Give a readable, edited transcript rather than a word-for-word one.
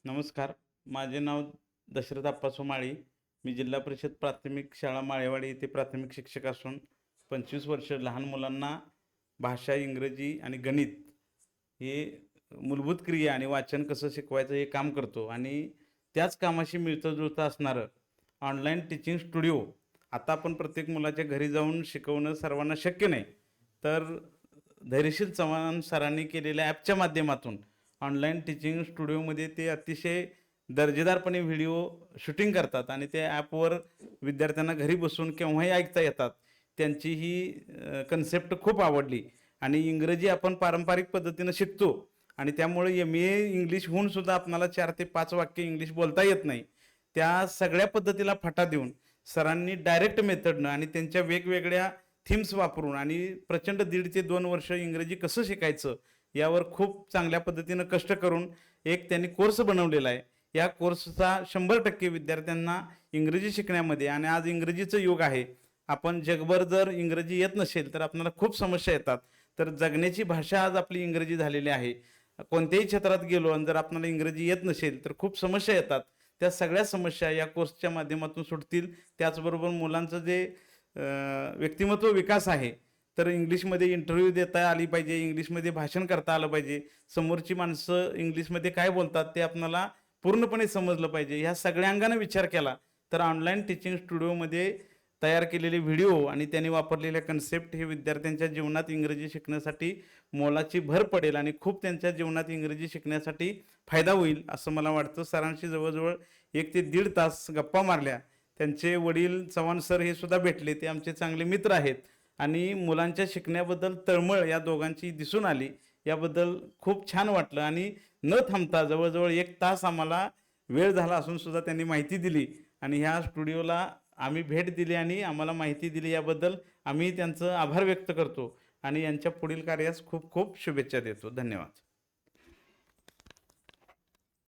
नमस्कार. माझे नाव दशरथ आप्पासो माळी. मी जिल्हा परिषद प्राथमिक शाळा माळेवाडी येथे प्राथमिक शिक्षक असून 25 वर्ष लहान मुलांना भाषा, इंग्रजी आणि गणित हे मूलभूत क्रिया आणि वाचन कसं शिकवायचं हे काम करतो आणि त्याच कामाशी मिळतं-जुळतं असणारं ऑनलाईन टीचिंग स्टुडिओ. आता आपण प्रत्येक मुलाच्या घरी जाऊन शिकवणं सर्वांना शक्य नाही. तर धैर्यशील चव्हाण सरांनी केलेल्या ॲपच्या माध्यमातून ऑनलाईन टीचिंग स्टुडिओमध्ये ते अतिशय दर्जेदारपणे व्हिडिओ शूटिंग करतात आणि त्या ॲपवर विद्यार्थ्यांना घरी बसून केव्हाही ऐकता येतात. त्यांची ही कन्सेप्ट खूप आवडली आणि इंग्रजी आपण पारंपरिक पद्धतीनं शिकतो आणि त्यामुळे एम-ए इंग्लिश होऊन सुद्धा आपणाला 4 ते 5 वाक्य इंग्लिश बोलता येत नाही. त्या सगळ्या पद्धतीला फटा देऊन सरांनी डायरेक्ट मेथडनं आणि त्यांच्या वेगवेगळ्या थीम्स वापरून आणि प्रचंड 1.5 ते 2 वर्ष इंग्रजी कसं शिकायचं यावर खूप चांगल्या पद्धतीनं कष्ट करून एक त्यांनी कोर्स बनवलेला आहे. या कोर्सचा 100% विद्यार्थ्यांना इंग्रजी शिकण्यामध्ये आणि आज इंग्रजीचं युग आहे. आपण जगभर जर इंग्रजी येत नसेल तर आपल्याला खूप समस्या येतात. तर जगण्याची भाषा आज आपली इंग्रजी झालेली आहे. कोणत्याही क्षेत्रात गेलो आणि जर आपल्याला इंग्रजी येत नसेल तर खूप समस्या येतात. त्या सगळ्या समस्या या कोर्सच्या माध्यमातून सुटतील. त्याचबरोबर मुलांचं जे व्यक्तिमत्व विकास आहे, तर इंग्लिशमध्ये इंटरव्ह्यू देता आली पाहिजे, इंग्लिशमध्ये भाषण करता आलं पाहिजे, समोरची माणसं इंग्लिशमध्ये काय बोलतात ते आपल्याला पूर्णपणे समजलं पाहिजे. ह्या सगळ्यांगानं विचार केला तर ऑनलाईन टीचिंग स्टुडिओमध्ये तयार केलेले व्हिडिओ आणि त्यांनी वापरलेल्या कन्सेप्ट हे विद्यार्थ्यांच्या जीवनात इंग्रजी शिकण्यासाठी मोलाची भर पडेल आणि खूप त्यांच्या जीवनात इंग्रजी शिकण्यासाठी फायदा होईल असं मला वाटतं. सरांशी जवळजवळ 1 ते 1.5 तास गप्पा मारल्या. त्यांचे वडील चव्हाण सर हे सुद्धा भेटले. ते आमचे चांगले मित्र आहेत आणि मुलांच्या शिकण्याबद्दल तळमळ या दोघांची दिसून आली. याबद्दल खूप छान वाटलं आणि न थांबता जवळजवळ 1 तास आम्हाला वेळ झाला असून सुद्धा त्यांनी माहिती दिली आणि ह्या स्टुडिओला आम्ही भेट दिली आणि आम्हाला माहिती दिली याबद्दल आम्ही त्यांचं आभार व्यक्त करतो आणि यांच्या पुढील कार्यास खूप खूप शुभेच्छा देतो. धन्यवाद.